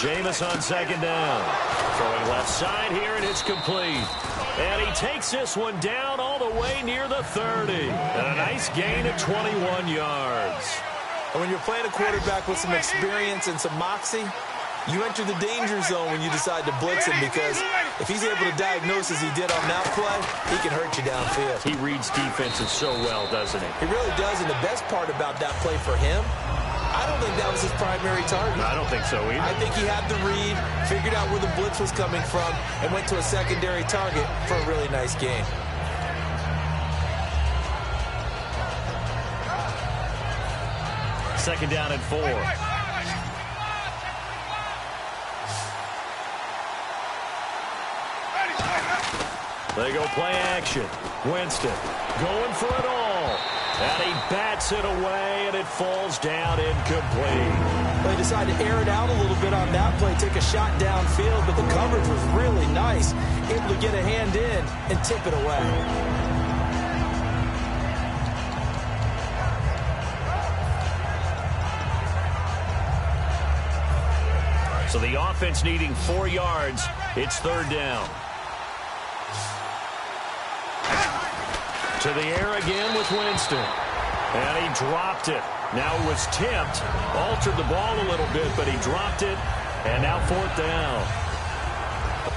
Jameis on second down. Throwing left side here, and it's complete. And he takes this one down all the way near the 30. And a nice gain of 21 yards. And when you're playing a quarterback with some experience and some moxie, you enter the danger zone when you decide to blitz him, because if he's able to diagnose as he did on that play, he can hurt you downfield. He reads defenses so well, doesn't he? He really does, and the best part about that play for him, I don't think that was his primary target. No, I don't think so either. I think he had the read, figured out where the blitz was coming from, and went to a secondary target for a really nice gain. Second down and 4. They go play action. Winston going for it all. And he bats it away, and it falls down incomplete. They decided to air it out a little bit on that play, take a shot downfield, but the coverage was really nice. Able to get a hand in and tip it away. So the offense needing 4 yards. It's third down. To the air again with Winston. And he dropped it. Now it was tipped. Altered the ball a little bit, but he dropped it. And now fourth down.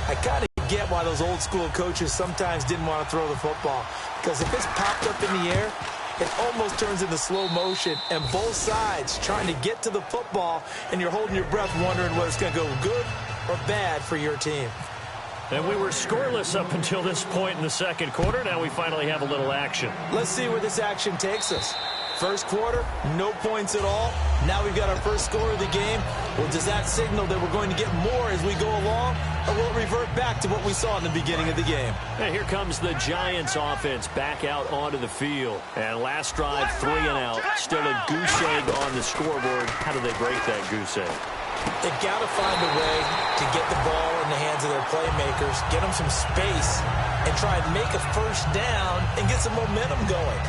I kind of get why those old school coaches sometimes didn't want to throw the football. Because if it's popped up in the air, it almost turns into slow motion, and both sides trying to get to the football, and you're holding your breath wondering whether it's going to go good or bad for your team. And we were scoreless up until this point in the second quarter. Now we finally have a little action. Let's see where this action takes us. First quarter, no points at all. Now we've got our first score of the game. Well, does that signal that we're going to get more as we go along, or will it revert back to what we saw in the beginning of the game? And here comes the Giants offense back out onto the field. And last drive, 3 and out. Still a goose egg on the scoreboard. How do they break that goose egg? They've got to find a way to get the ball in the hands of their playmakers, get them some space, and try and make a first down and get some momentum going.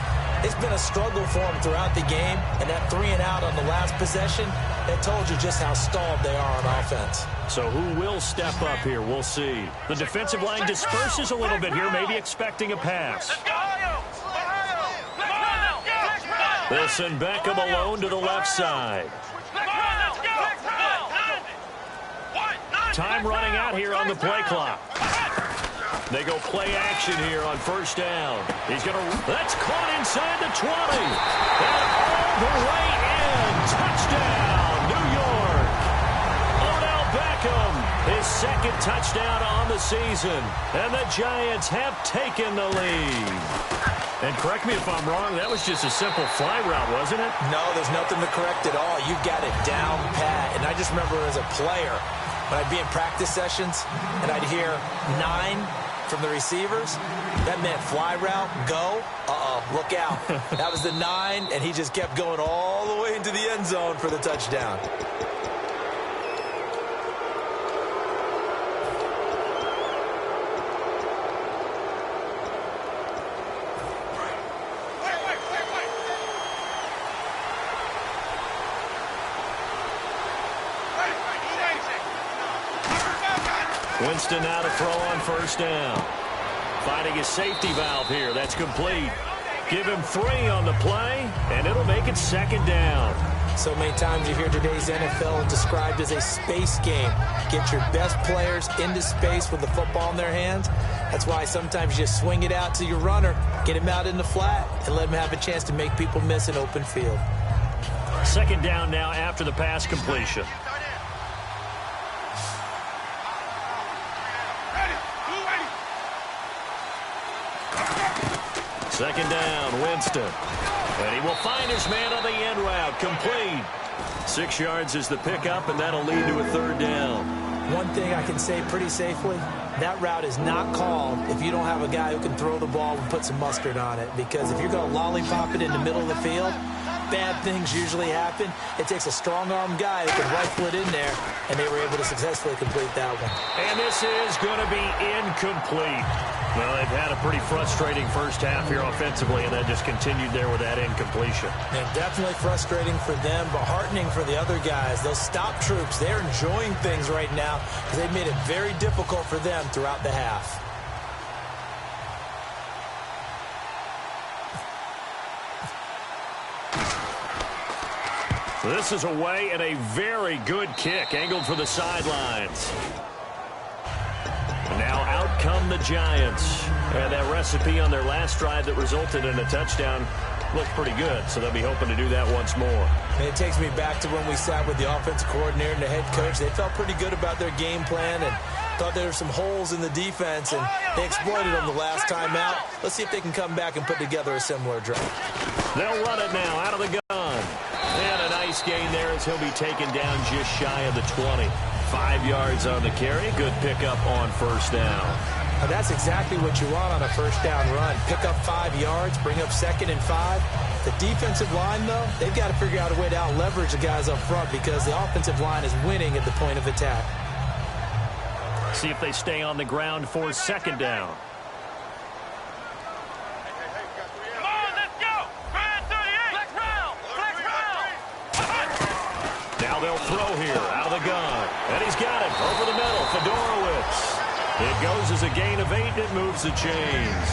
It's been a struggle for them throughout the game, and that 3 and out on the last possession, that told you just how stalled they are on offense. So who will step up here? We'll see. The defensive line disperses a little bit here, maybe expecting a pass. They'll send Beckham alone to the left side. Time running out here on the play clock. They go play action here on first down. He's going to... That's caught inside the 20. And all the way in. Touchdown, New York. Odell Beckham, his second touchdown on the season. And the Giants have taken the lead. And correct me if I'm wrong, that was just a simple fly route, wasn't it? No, there's nothing to correct at all. You got it down pat. And I just remember as a player, when I'd be in practice sessions and I'd hear 9 from the receivers, that meant fly route, go, look out. That was the 9, and he just kept going all the way into the end zone for the touchdown. Winston now to throw on first down. Finding a safety valve here. That's complete. Give him 3 on the play, and it'll make it second down. So many times you hear today's NFL described as a space game. Get your best players into space with the football in their hands. That's why sometimes you just swing it out to your runner, get him out in the flat, and let him have a chance to make people miss an open field. Second down now after the pass completion. Second down, Winston. And he will find his man on the end route. Complete. 6 yards is the pickup, and that'll lead to a third down. One thing I can say pretty safely, that route is not called if you don't have a guy who can throw the ball and put some mustard on it. Because if you're going to lollipop it in the middle of the field, bad things usually happen. It takes a strong-arm guy who can rifle it in there, and they were able to successfully complete that one. And this is going to be incomplete. Well, they've had a pretty frustrating first half here offensively, and then just continued there with that incompletion. And definitely frustrating for them, but heartening for the other guys. Those stop troops, they're enjoying things right now because they've made it very difficult for them throughout the half. This is away and a very good kick, angled for the sidelines. Now out come the Giants. And that recipe on their last drive that resulted in a touchdown looked pretty good, so they'll be hoping to do that once more. And it takes me back to when we sat with the offensive coordinator and the head coach. They felt pretty good about their game plan and thought there were some holes in the defense, and they exploited them the last time out. Let's see if they can come back and put together a similar drive. They'll run it now out of the gun. And a nice gain there as he'll be taken down just shy of the 20. 5 yards on the carry. Good pickup on first down. Now that's exactly what you want on a first down run. Pick up 5 yards, bring up 2nd and 5. The defensive line, though, they've got to figure out a way to out-leverage the guys up front because the offensive line is winning at the point of attack. See if they stay on the ground for 2nd down. Now they'll throw here out of the gun. And he's got it over the middle. Fedorowicz. It goes as a gain of 8. It moves the chains.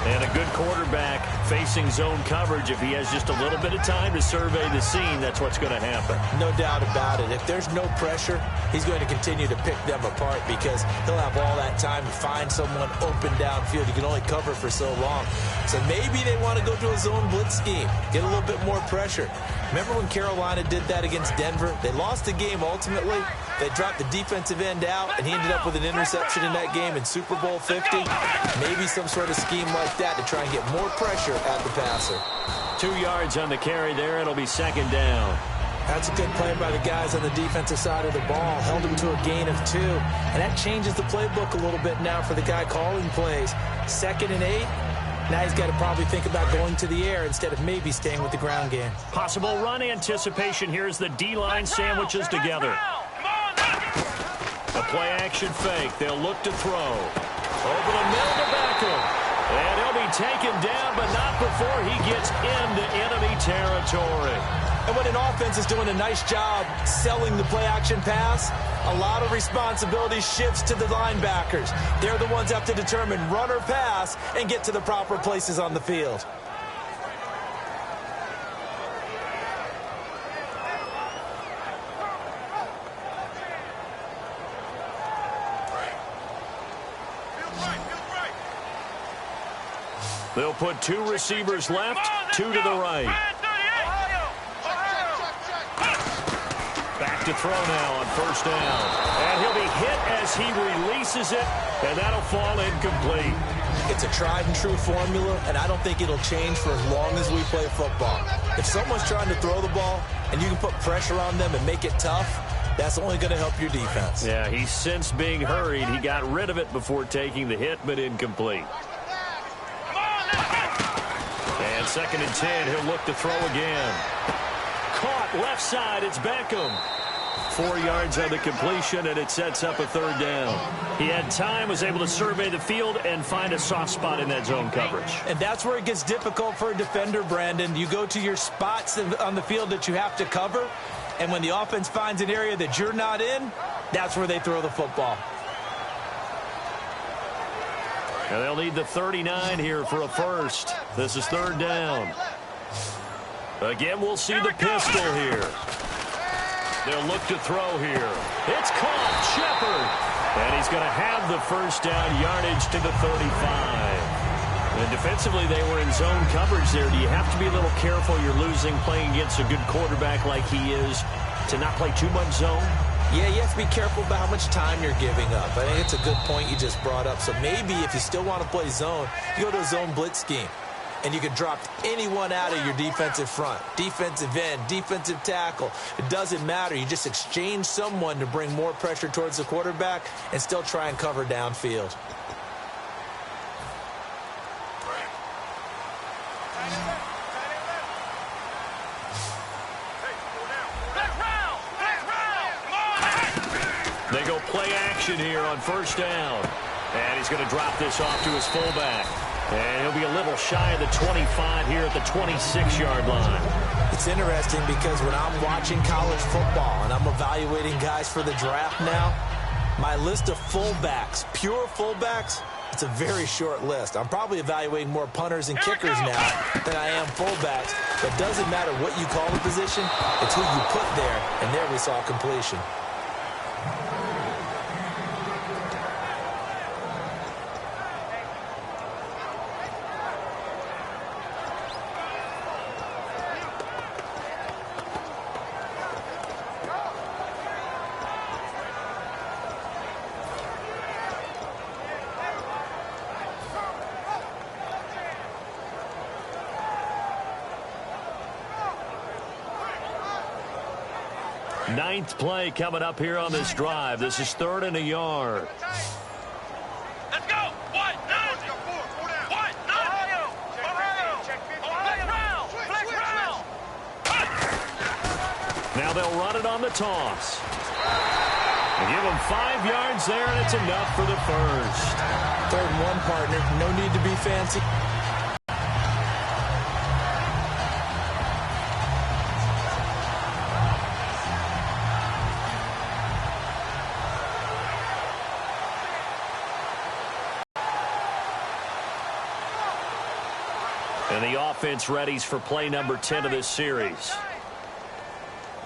And a good quarterback facing zone coverage. If he has just a little bit of time to survey the scene, that's what's going to happen. No doubt about it. If there's no pressure, he's going to continue to pick them apart because he'll have all that time to find someone open downfield. You can only cover for so long. So maybe they want to go to a zone blitz scheme, get a little bit more pressure. Remember when Carolina did that against Denver? They lost the game ultimately. They dropped the defensive end out, and he ended up with an interception in that game in Super Bowl 50. Maybe some sort of scheme like that to try and get more pressure at the passer. 2 yards on the carry there. It'll be 2nd down. That's a good play by the guys on the defensive side of the ball. Held him to a gain of 2. And that changes the playbook a little bit now for the guy calling plays. 2nd and 8. Now he's got to probably think about going to the air instead of maybe staying with the ground game. Possible run anticipation. Here's the D-line sandwiches together. A play-action fake. They'll look to throw. Over the middle to Beckham. And he'll be taken down, but not before he gets into enemy territory. And when an offense is doing a nice job selling the play-action pass, a lot of responsibility shifts to the linebackers. They're the ones that have to determine run or pass and get to the proper places on the field. They'll put 2 receivers left, 2 to the right. Back to throw now on first down. And he'll be hit as he releases it, and that'll fall incomplete. It's a tried-and-true formula, and I don't think it'll change for as long as we play football. If someone's trying to throw the ball and you can put pressure on them and make it tough, that's only going to help your defense. Yeah, he sensed being hurried. He got rid of it before taking the hit, but incomplete. And 2nd and 10, he'll look to throw again. Caught left side, it's Beckham. 4 yards on the completion, and it sets up a 3rd down. He had time, was able to survey the field and find a soft spot in that zone coverage. And that's where it gets difficult for a defender, Brandon. You go to your spots on the field that you have to cover, and when the offense finds an area that you're not in, that's where they throw the football. And they'll need the 39 here for a first. This is 3rd down. Again, we'll see the pistol here. They'll look to throw here. It's caught. Shepard. And he's going to have the first down, yardage to the 35. And defensively, they were in zone coverage there. Do you have to be a little careful? You're losing playing against a good quarterback like he is to not play too much zone? Yeah, you have to be careful about how much time you're giving up. I think it's a good point you just brought up. So maybe if you still want to play zone, you go to a zone blitz scheme. And you can drop anyone out of your defensive front. Defensive end, defensive tackle. It doesn't matter. You just exchange someone to bring more pressure towards the quarterback and still try and cover downfield. play action here on first down. And he's going to drop this off to his fullback. And he'll be a little shy of the 25 here at the 26-yard line. It's interesting because when I'm watching college football and I'm evaluating guys for the draft now, my list of fullbacks, pure fullbacks, it's a very short list. I'm probably evaluating more punters and kickers now than I am fullbacks. But it doesn't matter what you call the position, it's who you put there. And there we saw completion. Ninth play coming up here on this drive. This is 3rd and a yard. Let's go. What? What? Flex round. Now they'll run it on the toss. And give them 5 yards there, and it's enough for the first. 3rd and 1, partner. No need to be fancy. And the offense readies for play number 10 of this series.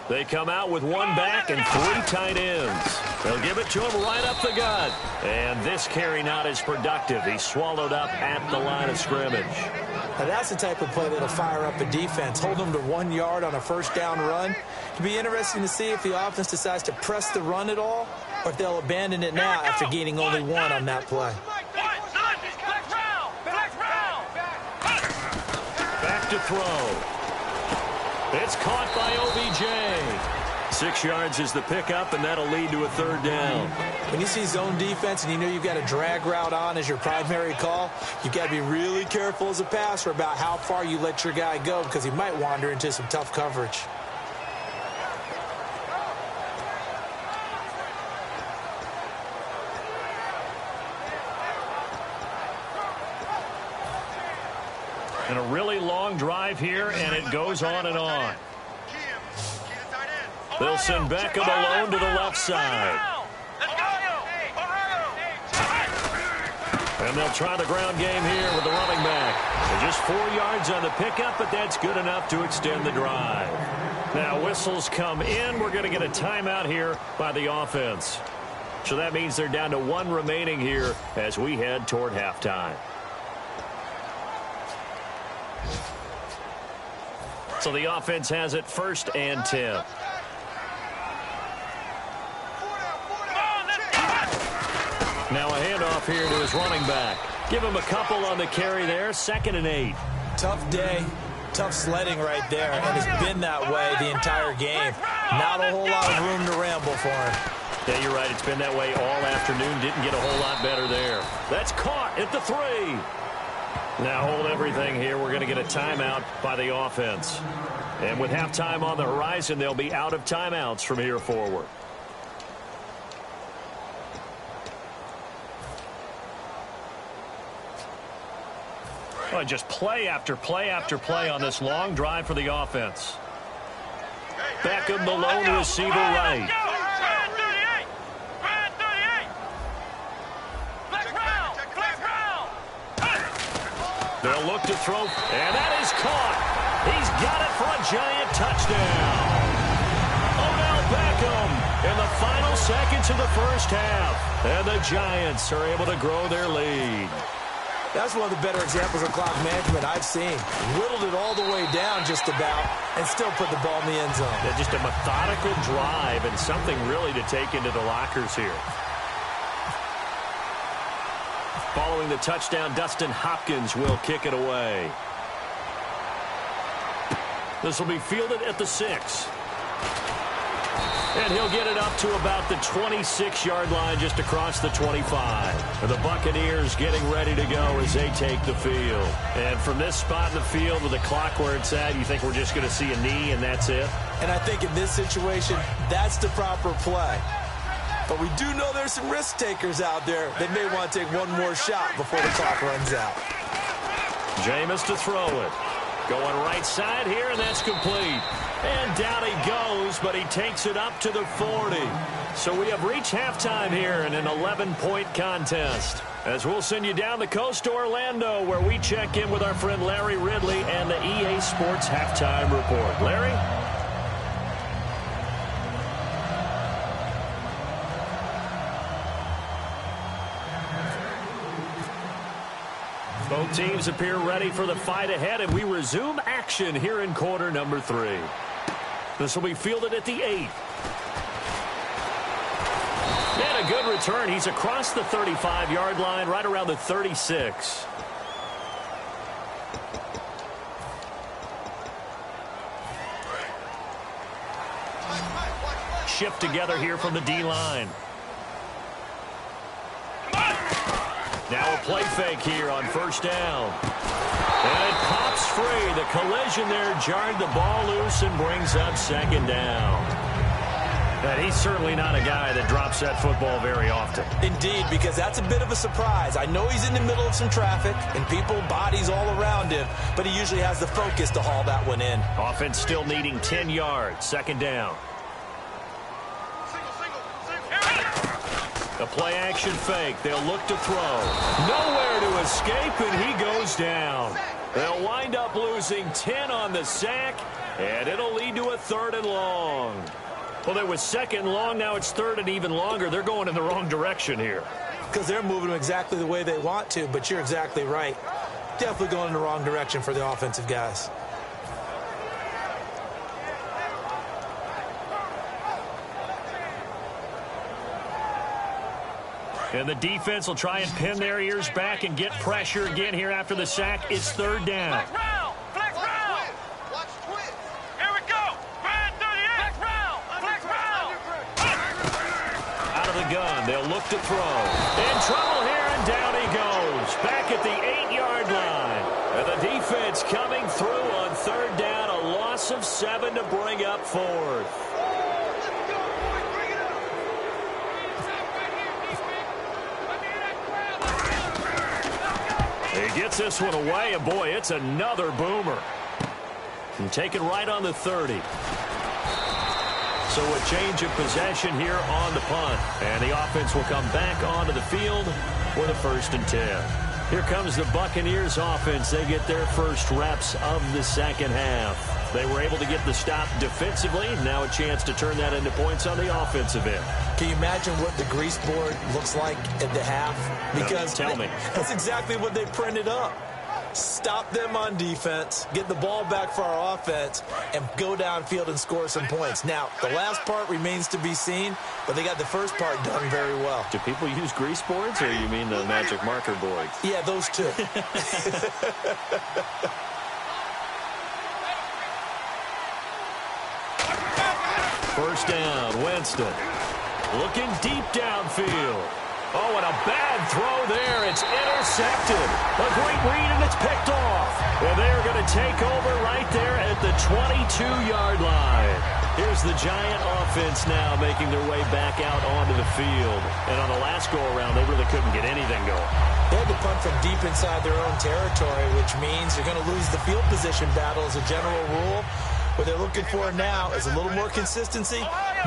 They come out with 1 back and 3 tight ends. They'll give it to him right up the gut. And this carry not as productive. He's swallowed up at the line of scrimmage. Now that's the type of play that'll fire up a defense. Hold them to 1 yard on a first down run. It'll be interesting to see if the offense decides to press the run at all, or if they'll abandon it now after gaining only 1 on that play. Back to throw. It's caught by OBJ. 6 yards is the pickup, and that'll lead to a 3rd down. When you see zone defense and you know you've got a drag route on as your primary call, you've got to be really careful as a passer about how far you let your guy go because he might wander into some tough coverage. And a really long drive here, and it goes on and on. They'll send Beckham alone to the left side. And they'll try the ground game here with the running back. And just 4 yards on the pickup, but that's good enough to extend the drive. Now whistles come in. We're going to get a timeout here by the offense. So that means they're down to 1 remaining here as we head toward halftime. So the offense has it 1st and 10. Now a handoff here to his running back. Give him a couple on the carry there. 2nd and 8. Tough day. Tough sledding right there, and it's been that way the entire game. Not a whole lot of room to ramble for him. Yeah, you're right. It's been that way all afternoon. Didn't get a whole lot better there. That's caught at the 3. Now hold everything here. We're going to get a timeout by the offense. And with halftime on the horizon, they'll be out of timeouts from here forward. Well, just play after play after play on this long drive for the offense. Beckham, the lone receiver right. They'll look to throw, and that is caught. He's got it for a giant touchdown. Odell Beckham in the final seconds of the first half. And the Giants are able to grow their lead. That's one of the better examples of clock management I've seen. Whittled it all the way down just about and still put the ball in the end zone. Yeah, just a methodical drive and something really to take into the lockers here. Following the touchdown, Dustin Hopkins will kick it away. This will be fielded at the 6. And he'll get it up to about the 26-yard line just across the 25. And the Buccaneers getting ready to go as they take the field. And from this spot in the field with the clock where it's at, you think we're just going to see a knee and that's it? And I think in this situation, that's the proper play. But we do know there's some risk takers out there that may want to take one more shot before the clock runs out. Jameis to throw it. Going right side here, and that's complete. And down he goes, but he takes it up to the 40. So we have reached halftime here in an 11-point contest. As we'll send you down the coast to Orlando, where we check in with our friend Larry Ridley and the EA Sports Halftime Report. Larry? Both teams appear ready for the fight ahead, and we resume action here in quarter number 3. This will be fielded at the 8. And a good return. He's across the 35-yard line, right around the 36. Shift together here from the D-line. Now a play fake here on first down. And it pops free. The collision there jarred the ball loose and brings up second down. And he's certainly not a guy that drops that football very often. Indeed, because that's a bit of a surprise. I know he's in the middle of some traffic and people, bodies all around him, but he usually has the focus to haul that one in. Offense still needing 10 yards. Second down. The play-action fake. They'll look to throw. Nowhere to escape, and he goes down. They'll wind up losing 10 on the sack, and it'll lead to a 3rd and long. Well, there was 2nd and long. Now it's 3rd and even longer. They're going in the wrong direction here. Because they're moving them exactly the way they want to, but you're exactly right. Definitely going in the wrong direction for the offensive guys. And the defense will try and pin their ears back and get pressure again here after the sack. It's 3rd down. Flex round! Flex round! Watch twist! Here we go! Brad 38! Flex round! Flex round! Out of the gun, they'll look to throw. In trouble here, and down he goes. Back at the 8-yard line. And the defense coming through on 3rd down. A loss of 7 to bring up 4th. He gets this one away, and boy, it's another boomer. And taken right on the 30. So a change of possession here on the punt. And the offense will come back onto the field for the 1st and 10. Here comes the Buccaneers offense. They get their first reps of the second half. They were able to get the stop defensively. Now a chance to turn that into points on the offensive end. Can you imagine what the grease board looks like at the half? Because tell me. That's exactly what they printed up. Stop them on defense, get the ball back for our offense, and go downfield and score some points. Now, the last part remains to be seen, but they got the first part done very well. Do people use grease boards, or you mean the magic marker boards? Yeah, those two. First down, Winston. Looking deep downfield. Oh, and a bad throw there. It's intercepted. A great read, and it's picked off. And they're going to take over right there at the 22-yard line. Here's the Giant offense now making their way back out onto the field. And on the last go-around, they really couldn't get anything going. They had to punt from deep inside their own territory, which means you're going to lose the field position battle as a general rule. What they're looking for now is a little more consistency,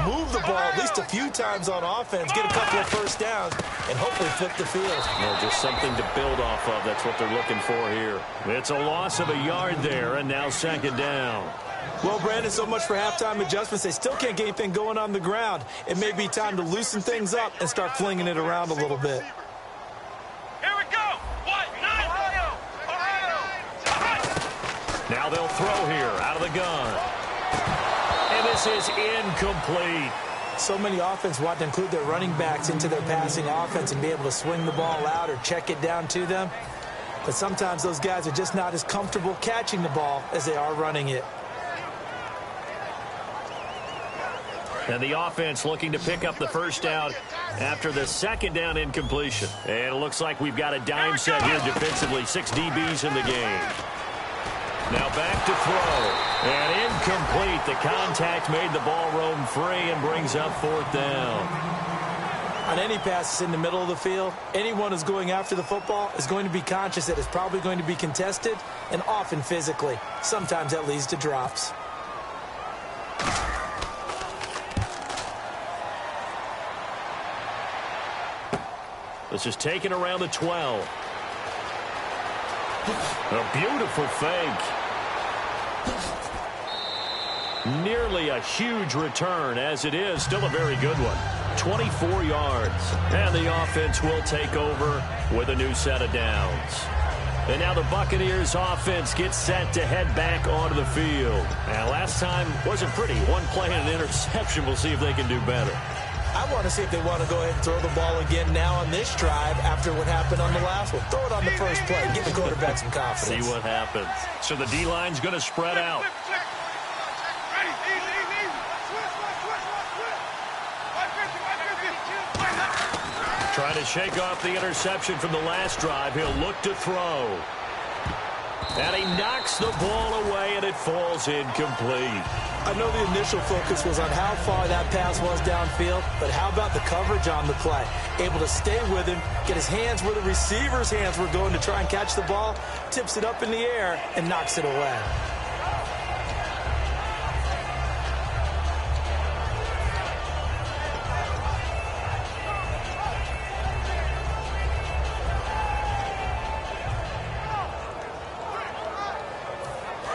move the ball at least a few times on offense, get a couple of first downs, and hopefully flip the field. Well, just something to build off of. That's what they're looking for here. It's a loss of a yard there, and now second down. Well, Brandon, so much for halftime adjustments. They still can't get anything going on the ground. It may be time to loosen things up and start flinging it around a little bit. Here we go! What? Ohio! Now they'll throw here out of the gun. And this is incomplete. So many offense want to include their running backs into their passing offense and be able to swing the ball out or check it down to them. But sometimes those guys are just not as comfortable catching the ball as they are running it. And the offense looking to pick up the first down after the second down incompletion. And it looks like we've got a dime set here defensively. 6 DBs in the game. Now back to throw. And incomplete. The contact made the ball roam free and brings up fourth down. On any passes in the middle of the field, anyone who's going after the football is going to be conscious that it's probably going to be contested, and often physically. Sometimes that leads to drops. This is taken around the 12. A beautiful fake. Nearly a huge return, as it is still a very good one. 24 yards. And the offense will take over with a new set of downs. And now the Buccaneers offense gets set to head back onto the field. And last time wasn't pretty. One play and an interception. We'll see if they can do better. I want to see if they want to go ahead and throw the ball again now on this drive after what happened on the last one. Throw it on the first play. Give the quarterback some confidence. See what happens. So the D-line's going to spread out. Trying to shake off the interception from the last drive. He'll look to throw. And he knocks the ball away, and it falls incomplete. I know the initial focus was on how far that pass was downfield, but how about the coverage on the play? Able to stay with him, get his hands where the receiver's hands were going to try and catch the ball, tips it up in the air, and knocks it away.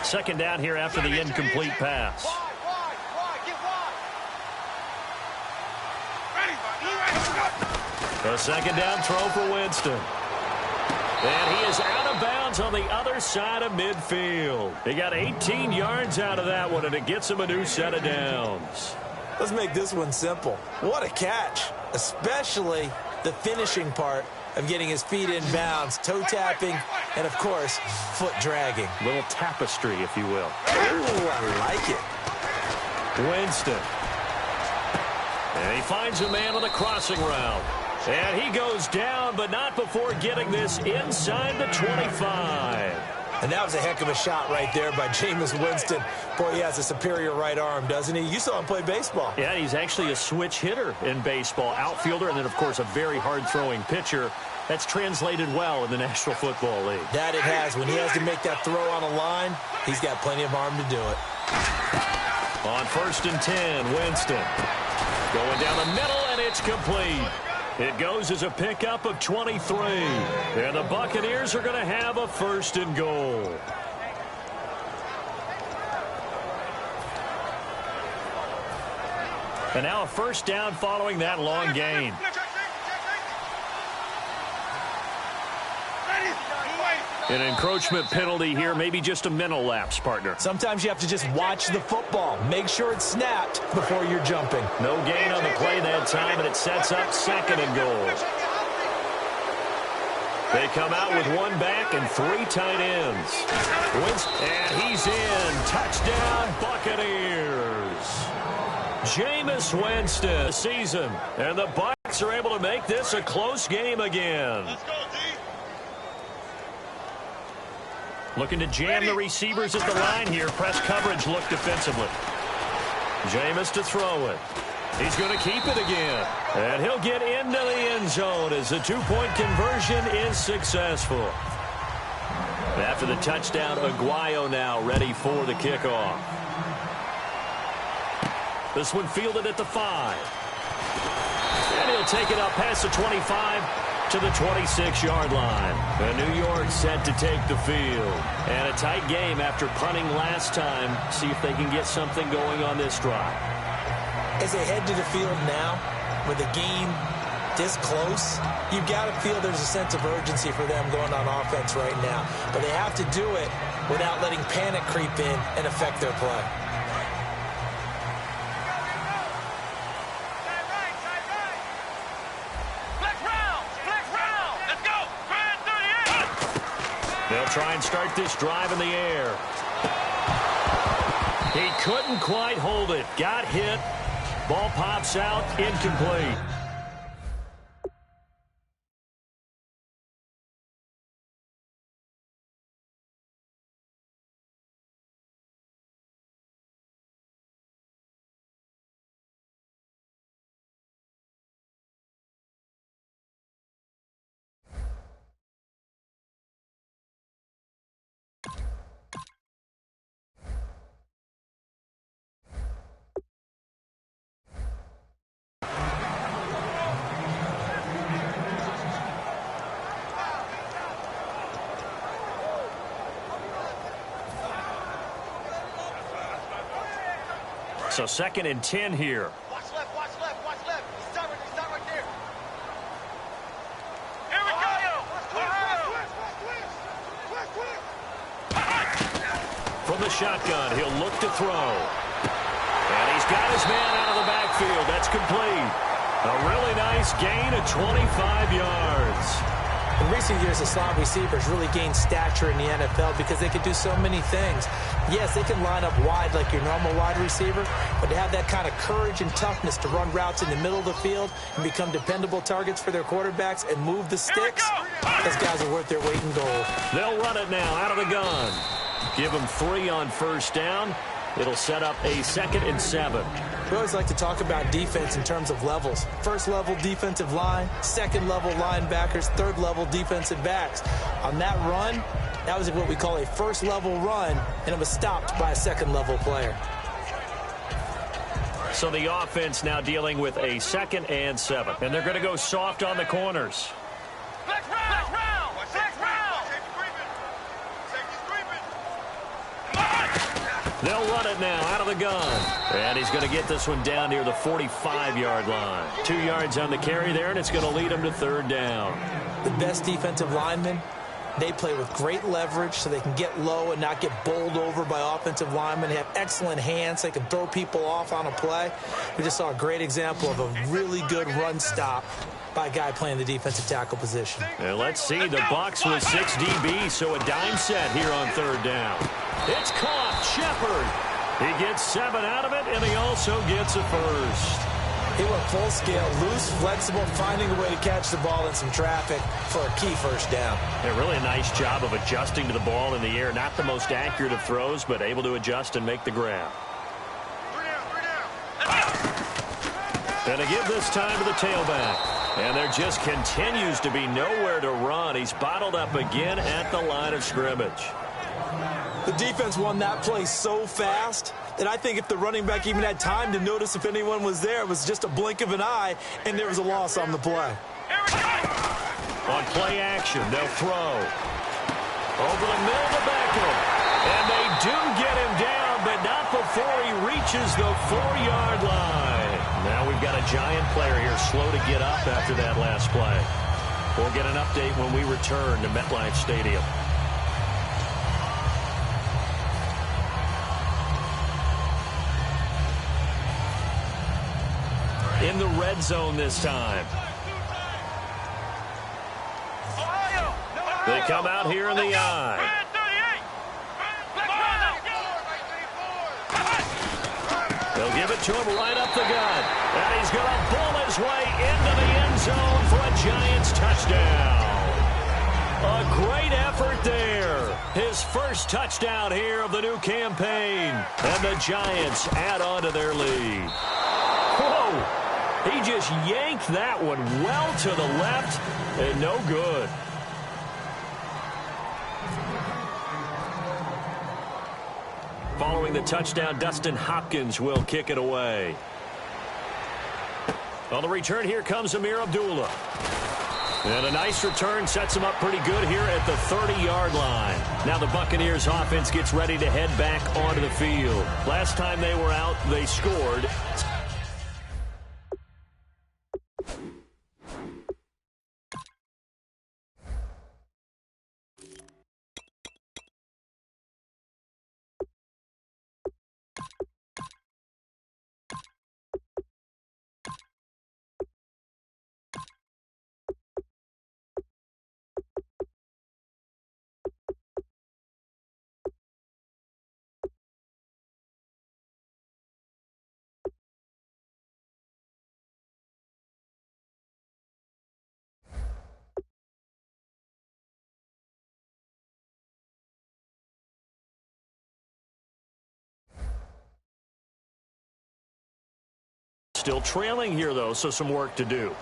Second down here after the incomplete pass. A second down throw for Winston. And he is out of bounds on the other side of midfield. He got 18 yards out of that one, and it gets him a new set of downs. Let's make this one simple. What a catch, especially the finishing part of getting his feet in bounds, toe tapping, and, of course, foot dragging. Little tapestry, if you will. Ooh, I like it. Winston. And he finds a man on the crossing route. And he goes down, but not before getting this inside the 25. And that was a heck of a shot right there by Jameis Winston. Boy, he has a superior right arm, doesn't he? You saw him play baseball. Yeah, he's actually a switch hitter in baseball. Outfielder, and then, of course, a very hard-throwing pitcher. That's translated well in the National Football League. That it has. When he has to make that throw on a line, he's got plenty of arm to do it. On 1st and 10, Winston. Going down the middle, and it's complete. It goes as a pickup of 23. And the Buccaneers are going to have a 1st and goal. And now a first down following that long gain. An encroachment penalty here, maybe just a mental lapse, partner. Sometimes you have to just watch the football. Make sure it's snapped before you're jumping. No gain on the play that time, and it sets up 2nd and goal. They come out with one back and 3 tight ends. And he's in. Touchdown, Buccaneers. Jameis Winston, the season. And the Bucs are able to make this a close game again. Let's go, D. Looking to jam the receivers at the line here. Press coverage look defensively. Jameis to throw it. He's going to keep it again. And he'll get into the end zone as the 2-point conversion is successful. After the touchdown, Aguayo now ready for the kickoff. This one fielded at the 5. And he'll take it up past the 25 to the 26-yard line. And New York set to take the field. And a tight game after punting last time. See if they can get something going on this drive. As they head to the field now, with the game this close, you've got to feel there's a sense of urgency for them going on offense right now. But they have to do it without letting panic creep in and affect their play. They'll try and start this drive in the air. He couldn't quite hold it. Got hit. Ball pops out. Incomplete. So 2nd and 10 here. Watch left, watch left, watch left. He's not right there. Here we go. From the shotgun, he'll look to throw. And he's got his man out of the backfield. That's complete. A really nice gain of 25 yards. In recent years, the slot receivers really gained stature in the NFL because they can do so many things. Yes, they can line up wide like your normal wide receiver, but to have that kind of courage and toughness to run routes in the middle of the field and become dependable targets for their quarterbacks and move the sticks, those guys are worth their weight in gold. They'll run it now out of the gun. Give them 3 on first down. It'll set up a 2nd and 7. We always like to talk about defense in terms of levels. First level defensive line, second level linebackers, third level defensive backs. On that run, that was what we call a first level run, and it was stopped by a second level player. So the offense now dealing with a 2nd and 7. And they're going to go soft on the corners. Flex round. Flex round. They'll run it now out of the gun. And he's going to get this one down near the 45-yard line. 2 yards on the carry there, and it's going to lead him to 3rd down. The best defensive linemen, they play with great leverage so they can get low and not get bowled over by offensive linemen. They have excellent hands. They can throw people off on a play. We just saw a great example of a really good run stop by a guy playing the defensive tackle position. And let's see, the Bucs with 6 DBs, so a dime set here on 3rd down. It's caught. Shepard. He gets 7 out of it, and he also gets a first. He went full scale, loose, flexible, finding a way to catch the ball in some traffic for a key first down. A really nice job of adjusting to the ball in the air. Not the most accurate of throws, but able to adjust and make the grab. 3 down. And to give this time to the tailback. And there just continues to be nowhere to run. He's bottled up again at the line of scrimmage. The defense won that play so fast that I think if the running back even had time to notice if anyone was there, it was just a blink of an eye, and there was a loss on the play. Here we go. On play action, they'll throw. Over the middle to Beckham. And they do get him down, but not before he reaches the 4-yard line. Now we've got a giant player here slow to get up after that last play. We'll get an update when we return to MetLife Stadium. In the red zone this time. They come out here in the eye. They'll give it to him right up the gut. And he's going to pull his way into the end zone for a Giants touchdown. A great effort there. His first touchdown here of the new campaign. And the Giants add on to their lead. Whoa! He just yanked that one well to the left, and no good. Following the touchdown, Dustin Hopkins will kick it away. On the return, here comes Amir Abdullah. And a nice return sets him up pretty good here at the 30-yard line. Now the Buccaneers offense gets ready to head back onto the field. Last time they were out, they scored. Still trailing here, though, so some work to do.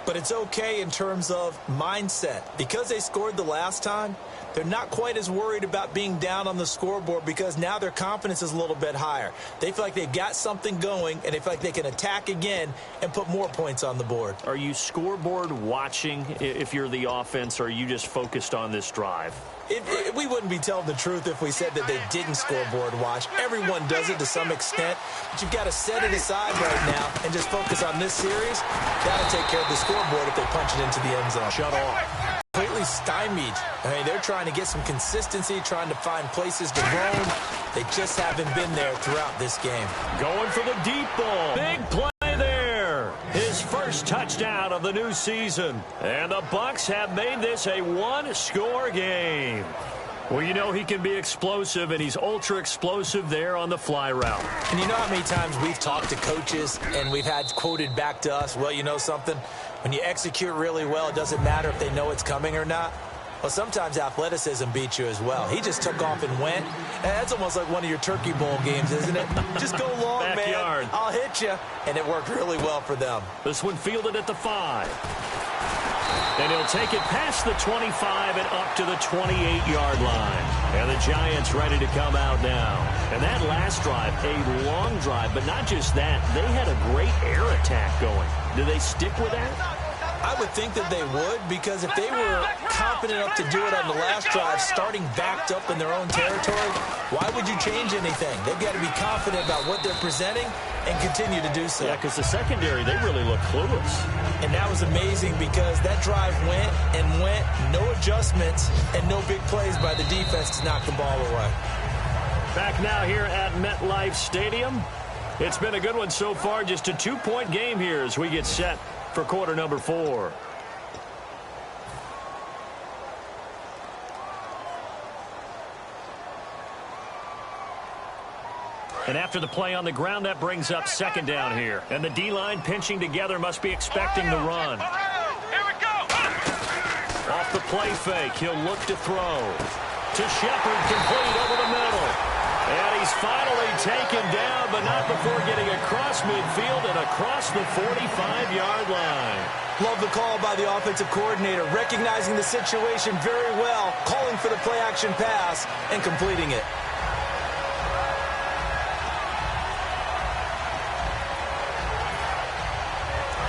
But it's okay in terms of mindset. Because they scored the last time, they're not quite as worried about being down on the scoreboard because now their confidence is a little bit higher. They feel like they've got something going, and they feel like they can attack again and put more points on the board. Are you scoreboard watching if you're the offense, or are you just focused on this drive? We wouldn't be telling the truth if we said that they didn't scoreboard watch. Everyone does it to some extent, but you've got to set it aside right now and just focus on this series. That'll take care of the scoreboard if they punch it into the end zone. Shut off. Completely stymied. I mean, they're trying to get some consistency, trying to find places to roam. They just haven't been there throughout this game. Going for the deep ball. Big play there. His first touchdown of the new season. And the Bucs have made this a one-score game. Well, you know he can be explosive, and he's ultra-explosive there on the fly route. And you know how many times we've talked to coaches and we've had quoted back to us, well, you know something? When you execute really well, it doesn't matter if they know it's coming or not. Well, sometimes athleticism beats you as well. He just took off and went. And that's almost like one of your Turkey Bowl games, isn't it? Just go long, Backyard. man. I'll hit you. And it worked really well for them. This one fielded at the 5. And he'll take it past the 25 and up to the 28-yard line. And the Giants ready to come out now. And that last drive, a long drive, but not just that. They had a great air attack going. Do they stick with that? I would think that they would, because if they were confident enough to do it on the last drive, starting backed up in their own territory, why would you change anything? They've got to be confident about what they're presenting and continue to do so. Yeah, because the secondary, they really look clueless. And that was amazing because that drive went and went, no adjustments, and no big plays by the defense to knock the ball away. Back now here at MetLife Stadium. It's been a good one so far, just a 2-point game here as we get set for quarter number 4. And after the play on the ground, that brings up second down here. And the D-line pinching together must be expecting the run. Here we go. Off the play fake, he'll look to throw. To Shepard, complete over the middle. And he's finally taken down, but not before getting across midfield and across the 45-yard line. Love the call by the offensive coordinator, recognizing the situation very well, calling for the play-action pass, and completing it.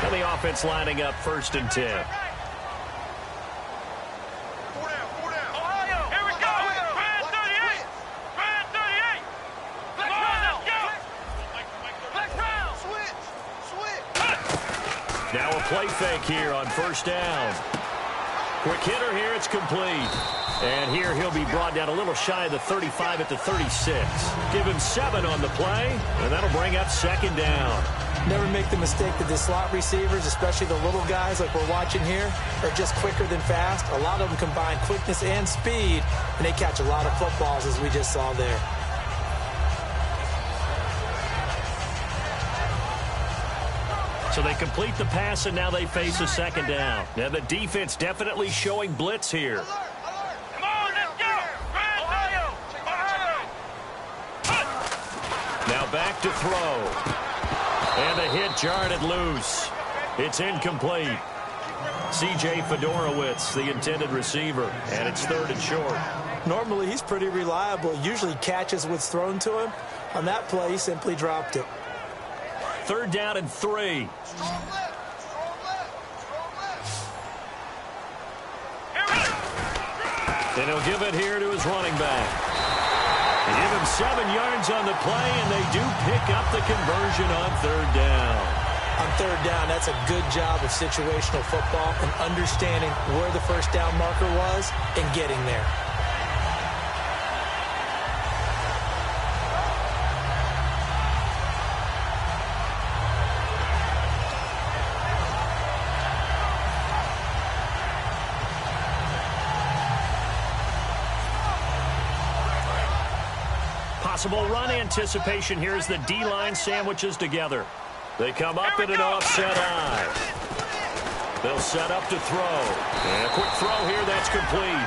And the offense lining up 1st and 10. Now a play fake here on 1st down. Quick hitter here, it's complete. And here he'll be brought down a little shy of the 35 at the 36. Give him 7 on the play, and that'll bring up 2nd down. Never make the mistake that the slot receivers, especially the little guys like we're watching here, are just quicker than fast. A lot of them combine quickness and speed, and they catch a lot of footballs, as we just saw there. So they complete the pass, and now they face a 2nd down. Now the defense definitely showing blitz here. Come on, let's go. Ohio. Now back to throw. And the hit jarred it loose. It's incomplete. C.J. Fedorowicz, the intended receiver, and it's 3rd and short. Normally, he's pretty reliable. Usually catches what's thrown to him. On that play, he simply dropped it. 3rd down and 3. Strong left. Strong left. Strong left. And he'll give it here to his running back. They give him 7 yards on the play, and they do pick up the conversion on 3rd down. On 3rd down, that's a good job of situational football and understanding where the 1st down marker was and getting there. Possible run anticipation here as the D-line sandwiches together. They come up in an offset eye. They'll set up to throw. And a quick throw here, that's complete.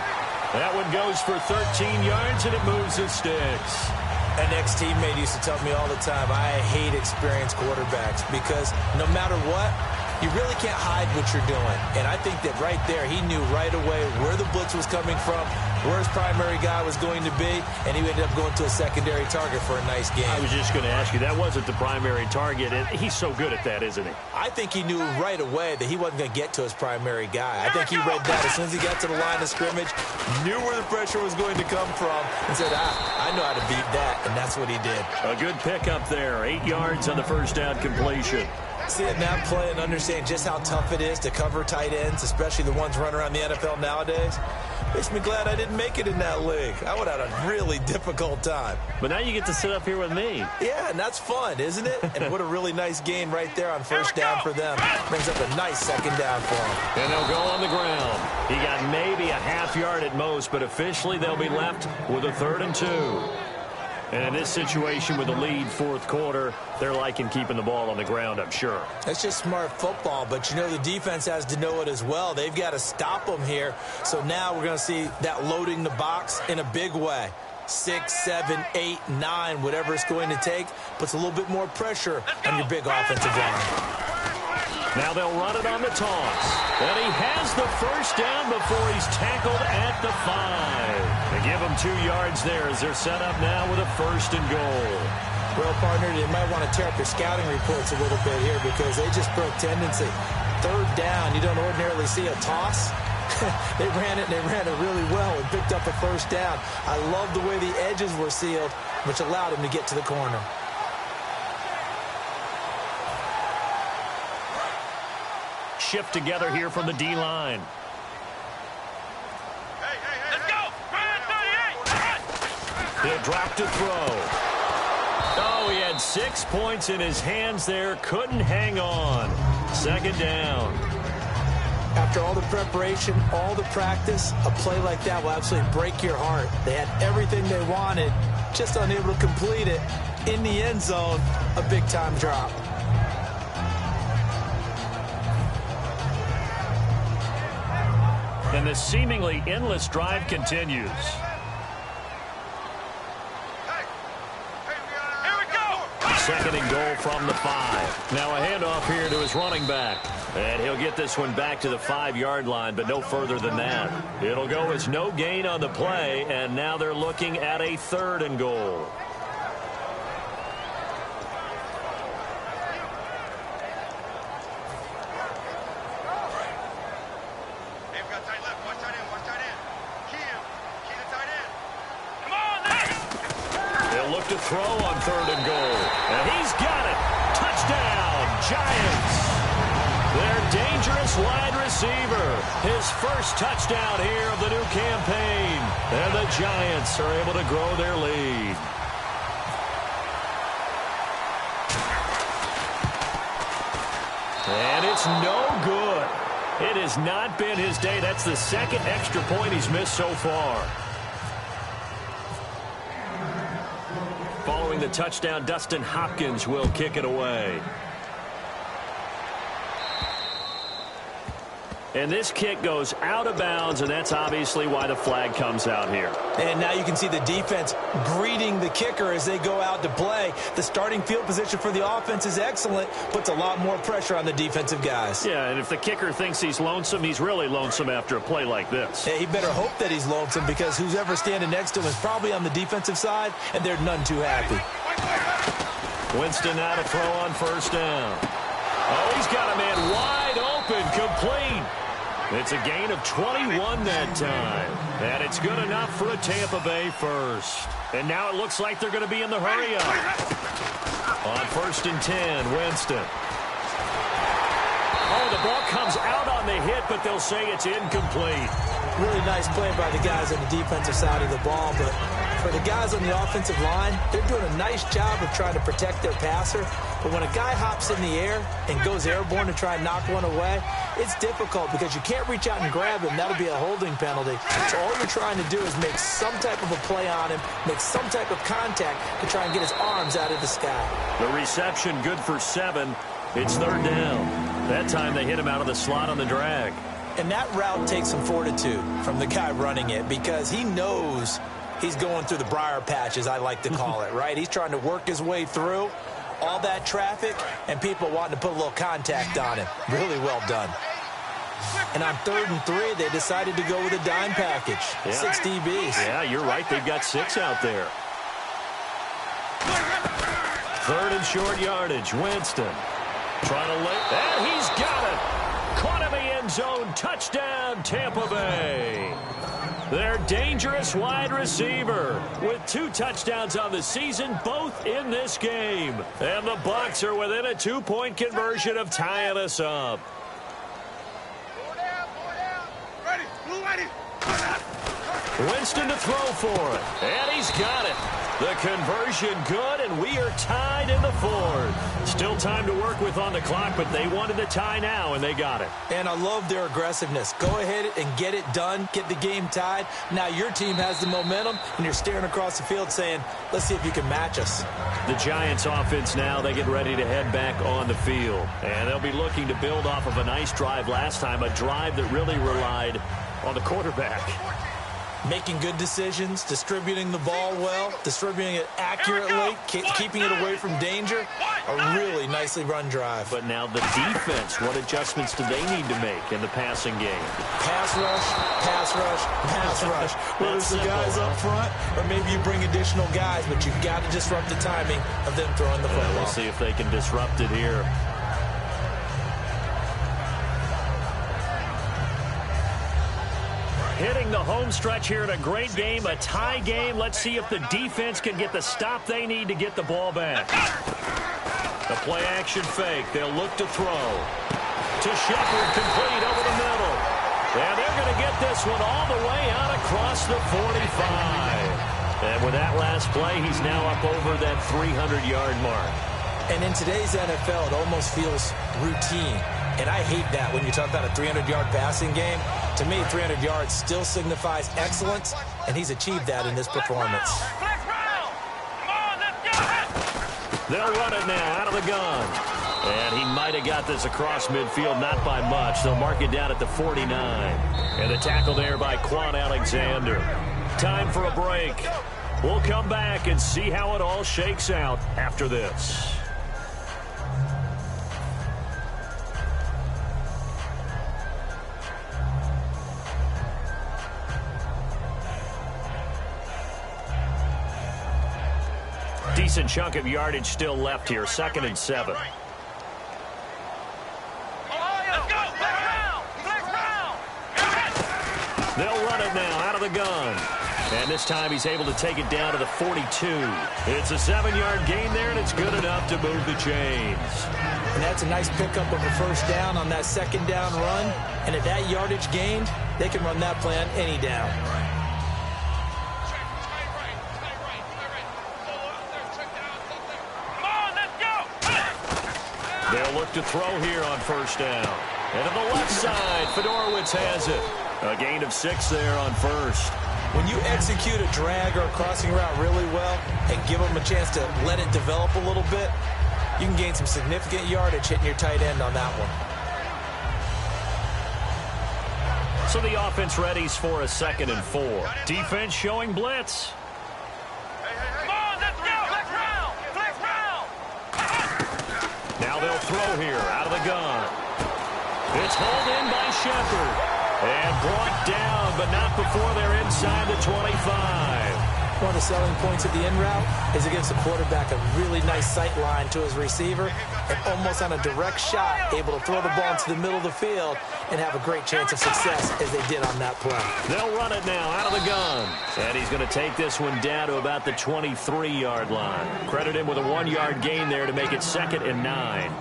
That one goes for 13 yards, and it moves the sticks. An ex-teammate used to tell me all the time, I hate experienced quarterbacks because no matter what, You really can't hide what you're doing. And I think that right there, he knew right away where the blitz was coming from, where his primary guy was going to be, and he ended up going to a secondary target for a nice game. I was just going to ask you, that wasn't the primary target, and he's so good at that, isn't he? I think he knew right away that he wasn't going to get to his primary guy. I think he read that as soon as he got to the line of scrimmage, knew where the pressure was going to come from, and said, I know how to beat that, and that's what he did. A good pickup there, 8 yards on the first down completion. Seeing that play and understand just how tough it is to cover tight ends, especially the ones running around the NFL nowadays, makes me glad I didn't make it in that league. I would have had a really difficult time. But now you get to sit up here with me. Yeah, and that's fun, isn't it? And what a really nice gain right there on first down for them. Brings up a nice second down for them. And they'll go on the ground. He got maybe a half yard at most, but officially they'll be left with a 3rd and 2. And in this situation with the lead fourth quarter, they're liking keeping the ball on the ground, I'm sure. That's just smart football, but you know the defense has to know it as well. They've got to stop them here. So now we're going to see that loading the box in a big way. 6, 7, 8, 9, whatever it's going to take, puts a little bit more pressure on your big offensive line. Now they'll run it on the toss. And he has the first down before he's tackled at the 5. They give him 2 yards there as they're set up now with a 1st and goal. Well, partner, they might want to tear up their scouting reports a little bit here because they just broke tendency. 3rd down, you don't ordinarily see a toss. They ran it, and they ran it really well and picked up a 1st down. I love the way the edges were sealed, which allowed him to get to the corner. Shift together here from the D-line. Let's go! Brand 38! He'll drop to throw. Oh, he had 6 points in his hands there. Couldn't hang on. 2nd down. After all the preparation, all the practice, a play like that will absolutely break your heart. They had everything they wanted, just unable to complete it. In the end zone, a big-time drop. And the seemingly endless drive continues. Here we go! 2nd and goal from the 5. Now a handoff here to his running back. And he'll get this one back to the 5-yard line, but no further than that. It'll go as no gain on the play, and now they're looking at a 3rd and goal. To throw on 3rd and goal. And he's got it. Touchdown, Giants. Their dangerous wide receiver. His first touchdown here of the new campaign. And the Giants are able to grow their lead. And it's no good. It has not been his day. That's the 2nd extra point he's missed so far. Following the touchdown, Dustin Hopkins will kick it away. And this kick goes out of bounds, and that's obviously why the flag comes out here. And now you can see the defense greeting the kicker as they go out to play. The starting field position for the offense is excellent, puts a lot more pressure on the defensive guys. Yeah, and if the kicker thinks he's lonesome, he's really lonesome after a play like this. Yeah, he better hope that he's lonesome because who's ever standing next to him is probably on the defensive side, and they're none too happy. Winston now to throw on 1st down. Oh, he's got a man wide open, complete. It's a gain of 21 that time. And it's good enough for a Tampa Bay 1st. And now it looks like they're going to be in the hurry-up. On 1st and 10, Winston. Oh, the ball comes out on the hit, but they'll say it's incomplete. Really nice play by the guys on the defensive side of the ball, but for the guys on the offensive line, they're doing a nice job of trying to protect their passer. But when a guy hops in the air and goes airborne to try and knock one away, it's difficult because you can't reach out and grab him. That'll be a holding penalty. So all you're trying to do is make some type of a play on him, make some type of contact to try and get his arms out of the sky. The reception good for 7. It's 3rd down. That time they hit him out of the slot on the drag. And that route takes some fortitude from the guy running it because he knows he's going through the briar patch, as I like to call it, right? He's trying to work his way through. all that traffic and people wanting to put a little contact on him. Really well done. And on 3rd and 3, they decided to go with a dime package. Yeah. 6 DBs. Yeah, you're right. They've got 6 out there. 3rd and short yardage. Winston trying to lay. And he's got it. Caught in the end zone. Touchdown, Tampa Bay. Their dangerous wide receiver with 2 touchdowns on the season, both in this game. And the Bucs are within a 2-point conversion of tying us up. Winston to throw for it, and he's got it. The conversion good, and we are tied in the 4th. Still time to work with on the clock, but they wanted the tie now, and they got it. And I love their aggressiveness. Go ahead and get it done, get the game tied. Now your team has the momentum, and you're staring across the field saying, let's see if you can match us. The Giants offense now, they get ready to head back on the field. And they'll be looking to build off of a nice drive last time, a drive that really relied on the quarterback. Making good decisions, distributing the ball well, distributing it accurately, keeping it away from danger. A really nicely run drive. But now the defense, what adjustments do they need to make in the passing game? Pass rush, pass rush, pass rush. Whether it's the guys up front or maybe you bring additional guys, but you've got to disrupt the timing of them throwing the football. We'll see if they can disrupt it here. Hitting the home stretch here in a great game, a tie game. Let's see if the defense can get the stop they need to get the ball back. The play-action fake. They'll look to throw. To Shepard, complete over the middle. And they're going to get this one all the way out across the 45. And with that last play, he's now up over that 300-yard mark. And in today's NFL, it almost feels routine. And I hate that when you talk about a 300-yard passing game. To me, 300 yards still signifies excellence, and he's achieved that in this performance. They'll run it now out of the gun. And he might have got this across midfield, not by much. They'll mark it down at the 49. And the tackle there by Quan Alexander. Time for a break. We'll come back and see how it all shakes out after this. Decent chunk of yardage still left here. 2nd and 7. They'll run it now out of the gun. And this time he's able to take it down to the 42. It's a 7-yard gain there, and it's good enough to move the chains. And that's a nice pickup of a first down on that 2nd down run. And at that yardage gained, they can run that play on any down. They'll look to throw here on 1st down. And to the left side, Fedorowicz has it. A gain of 6 there on 1st. When you execute a drag or a crossing route really well and give them a chance to let it develop a little bit, you can gain some significant yardage hitting your tight end on that one. So the offense readies for a 2nd and 4. Defense showing blitz. Now they'll throw here out of the gun. It's hauled in by Shepard. And brought down, but not before they're inside the 25. One of the selling points of the in route is it gives the quarterback a really nice sight line to his receiver and almost on a direct shot able to throw the ball into the middle of the field and have a great chance of success as they did on that play. They'll run it now out of the gun. And he's going to take this one down to about the 23-yard line. Credit him with a 1-yard gain there to make it 2nd and 9.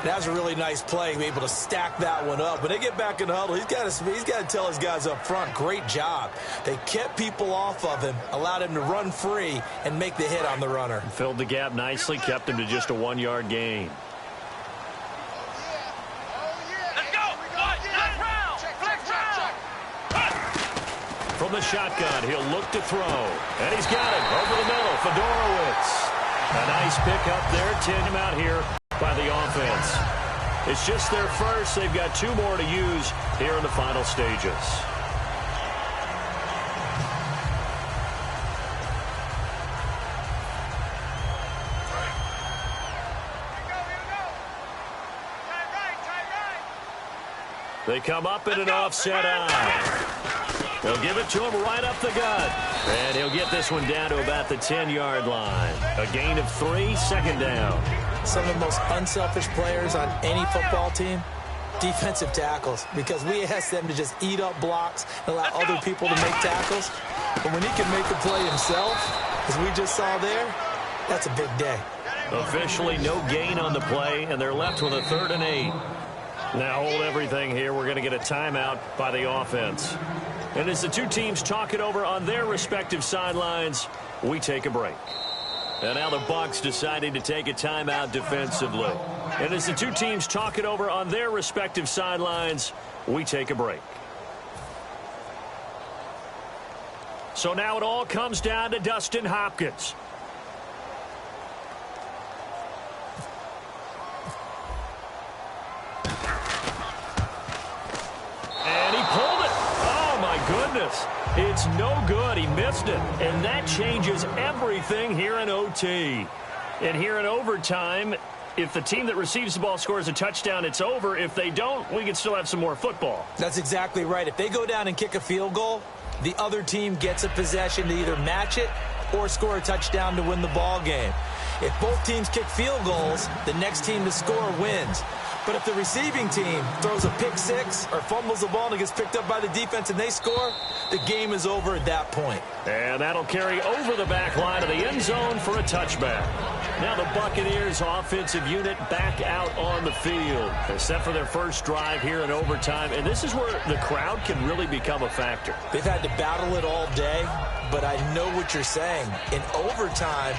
That was a really nice play, be able to stack that one up. When they get back in the huddle, he's got to tell his guys up front, great job. They kept people off of him, allowed him to run free and make the hit on the runner. Filled the gap nicely, kept him to just a 1-yard gain. From the shotgun, he'll look to throw. And he's got it over the middle. Fedorowicz. A nice pickup there. 10 out here by the offense. It's just their first. They've got 2 more to use here in the final stages. They come up in an offset eye. They'll give it to him right up the gut. And he'll get this one down to about the 10-yard line. A gain of 3, second down. Some of the most unselfish players on any football team, defensive tackles, because we ask them to just eat up blocks and allow other people to make tackles. But when he can make the play himself, as we just saw there, that's a big day. Officially no gain on the play, and they're left with a 3rd and 8. Now hold everything here. We're going to get a timeout by the offense. And as the two teams talk it over on their respective sidelines, we take a break. And now the Bucs deciding to take a timeout defensively. And as the two teams talk it over on their respective sidelines, we take a break. So now it all comes down to Dustin Hopkins. And he pulled it. Oh, my goodness. It's no good. He missed it. And that changes everything here in OT. And here in overtime, if the team that receives the ball scores a touchdown, it's over. If they don't, we can still have some more football. That's exactly right. If they go down and kick a field goal, the other team gets a possession to either match it or score a touchdown to win the ball game. If both teams kick field goals, the next team to score wins. But if the receiving team throws a pick six or fumbles the ball and it gets picked up by the defense and they score, the game is over at that point. And that'll carry over the back line of the end zone for a touchback. Now the Buccaneers offensive unit back out on the field. They're set for their first drive here in overtime, and this is where the crowd can really become a factor. They've had to battle it all day, but I know what you're saying. In overtime,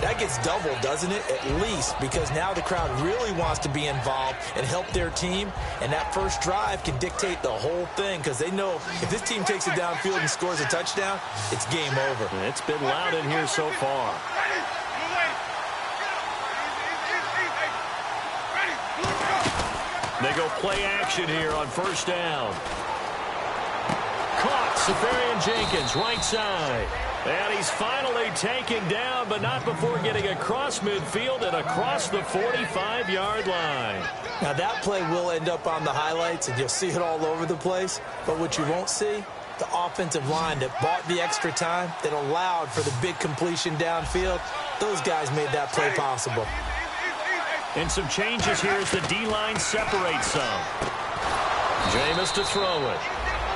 that gets doubled, doesn't it? At least, because now the crowd really wants to be involved and help their team, and that first drive can dictate the whole thing because they know if this team takes it downfield and scores a touchdown, it's game over. It's been loud in here so far. They go play action here on first down. Caught, Safarian Jenkins, right side. And he's finally taken down, but not before getting across midfield and across the 45-yard line. Now, that play will end up on the highlights, and you'll see it all over the place. But what you won't see, the offensive line that bought the extra time, that allowed for the big completion downfield, those guys made that play possible. And some changes here as the D-line separates some. Jameis to throw it.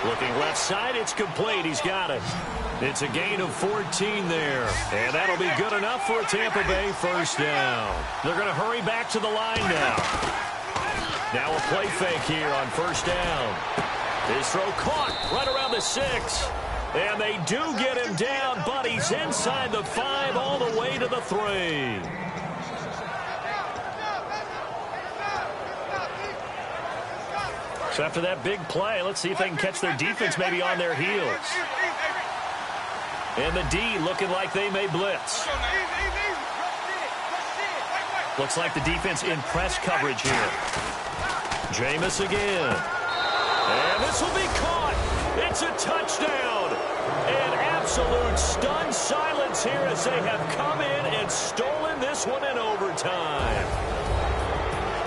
Looking left side, it's complete. He's got it. It's a gain of 14 there. And that'll be good enough for a Tampa Bay first down. They're going to hurry back to the line now. Now a play fake here on first down. His throw caught right around the 6. And they do get him down, but he's inside the 5 all the way to the 3. So after that big play, let's see if they can catch their defense maybe on their heels. And the D looking like they may blitz. Looks like the defense in press coverage here. Jameis again. And this will be caught. It's a touchdown. And absolute stunned silence here as they have come in and stolen this one in overtime.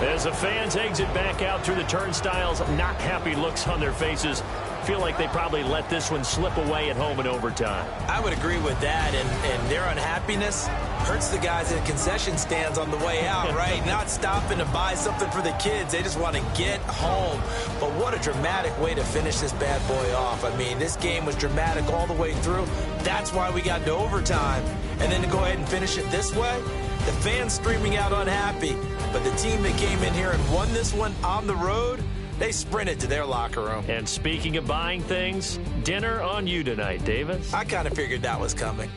As the fans exit back out through the turnstiles, not happy looks on their faces. Feel like they probably let this one slip away at home in overtime. I would agree with that, and their unhappiness hurts the guys at concession stands on the way out, right? Not stopping to buy something for the kids. They just want to get home. But what a dramatic way to finish this bad boy off. I mean, this game was dramatic all the way through. That's why we got to overtime. And then to go ahead and finish it this way, the fans streaming out unhappy. But the team that came in here and won this one on the road, they sprinted to their locker room. And speaking of buying things, dinner on you tonight, Davis. I kind of figured that was coming.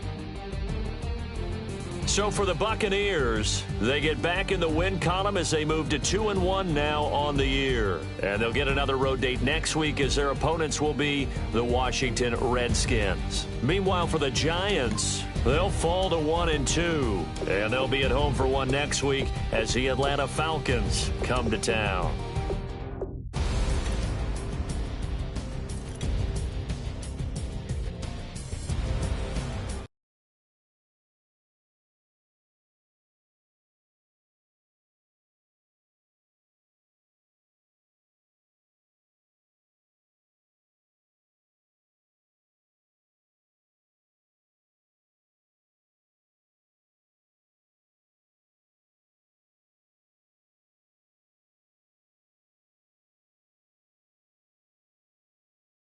So for the Buccaneers, they get back in the win column as they move to 2-1 now on the year. And they'll get another road date next week as their opponents will be the Washington Redskins. Meanwhile, for the Giants, they'll fall to 1-2. And they'll be at home for one next week as the Atlanta Falcons come to town.